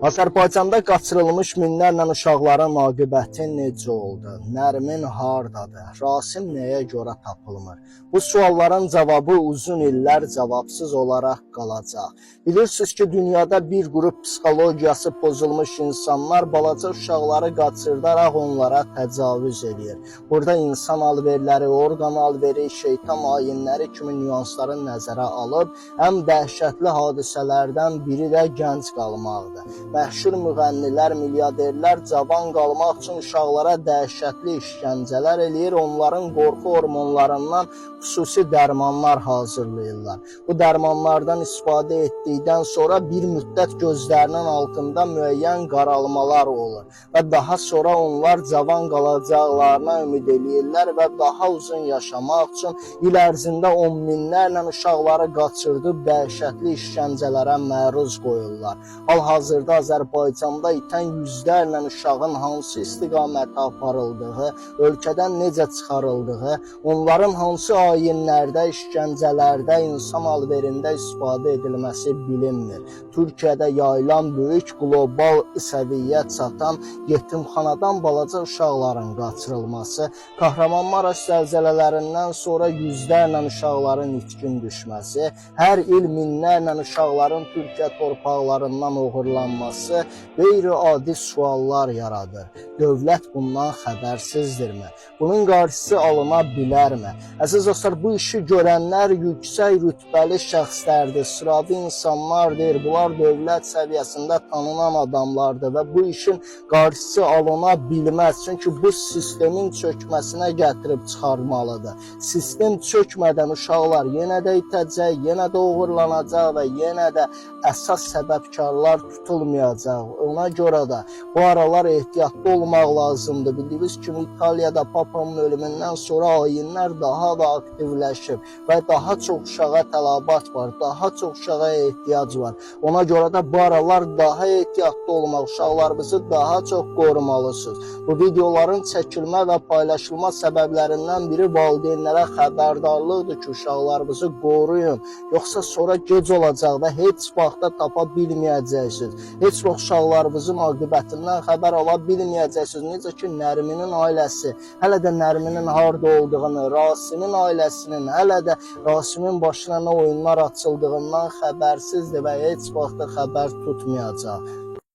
Azərbaycanda qaçırılmış minlərlə uşaqların aqibəti necə oldu? Nərmin hardadır? Rasim nəyə görə tapılmır? Bu sualların cavabı uzun illər cavabsız olaraq qalacaq. Bilirsiniz ki, dünyada bir qrup psixologiyası pozulmuş insanlar balaca uşaqları qaçırdaraq onlara təcavüz edir. Burada insan alverləri, orqan alveri, şeytan ayinləri kimi nüansları nəzərə alıb, ən dəhşətli hadisələrdən biri də gənc qalmaqdır. Məşhur müğənnilər, milyarderlər cavan qalmaq üçün uşaqlara dəhşətli işgəncələr eləyir, onların qorxu hormonlarından xüsusi dərmanlar hazırlayırlar. Bu dərmanlardan istifadə etdikdən sonra bir müddət gözlərinin altında müəyyən qaralmalar olur və daha sonra onlar cavan qalacaqlarına ümid eləyirlər və daha uzun yaşamaq üçün il ərzində on minlərlə uşaqları qaçırdıb dəhşətli işgəncələrə məruz qoyurlar. Hal-hazırda Azərbaycanda itən yüzlərlə uşağın hansı istiqamətə aparıldığı, ölkədən necə çıxarıldığı, onların hansı ayinlərdə, işgəncələrdə, insan alverində istifadə edilməsi bilinmir. Türkiyədə yayılan böyük qlobal səviyyə çatan yetimxanadan balaca uşaqların qaçırılması, Kahramanmaraş zəlzələlərindən sonra yüzlərlə uşaqların itkin düşməsi, hər il minlərlə uşaqların Türkiyə torpaqlarından uğurlanması qeyri-adi suallar yaradır. Dövlət bundan xəbərsizdirmi? Bunun qarşısı alına bilərmi? Əziz dostlar, bu işi görənlər yüksək rütbəli şəxslərdir, sıravi insanlardır, bunlar dövlət səviyyəsində tanınan adamlardır və bu işin qarşısı alına bilməz. Çünki bu sistemin çökməsinə gətirib çıxarmalıdır. Sistem çökmədən uşaqlar yenə də itəcək, yenə də uğurlanacaq və yenə də əsas səbəbkarlar tutulmayacaq. Ona görə də bu aralar ehtiyatlı olmaq lazımdır. Bildiyiniz kimi İtaliyada Papanın ölümündən sonra ayinlər daha da aktivləşib və daha çox uşağa tələbat var, daha çox uşağa ehtiyac var. Ona görə də bu aralar daha ehtiyatlı olmaq, uşaqlarımızı daha çox qorumalısınız. Bu videoların çəkilmə və paylaşılma səbəblərindən biri valideynlərə xəbərdarlıqdır ki, uşaqlarımızı qoruyun. Yoxsa sonra gec olacaq və heç vaxtda tapa bilməyəcəksiniz. Heç vaxt uşaqlarımızın aqibətindən xəbər ala bilməyəcəksiniz. Necə ki, Nərminin ailəsi hələ də Nərminin harda olduğunu, Rasimin ailəsinin hələ də Rasimin başına nə oyunlar açıldığından xəbərsizdir və heç vaxt da xəbər tutmayacaq.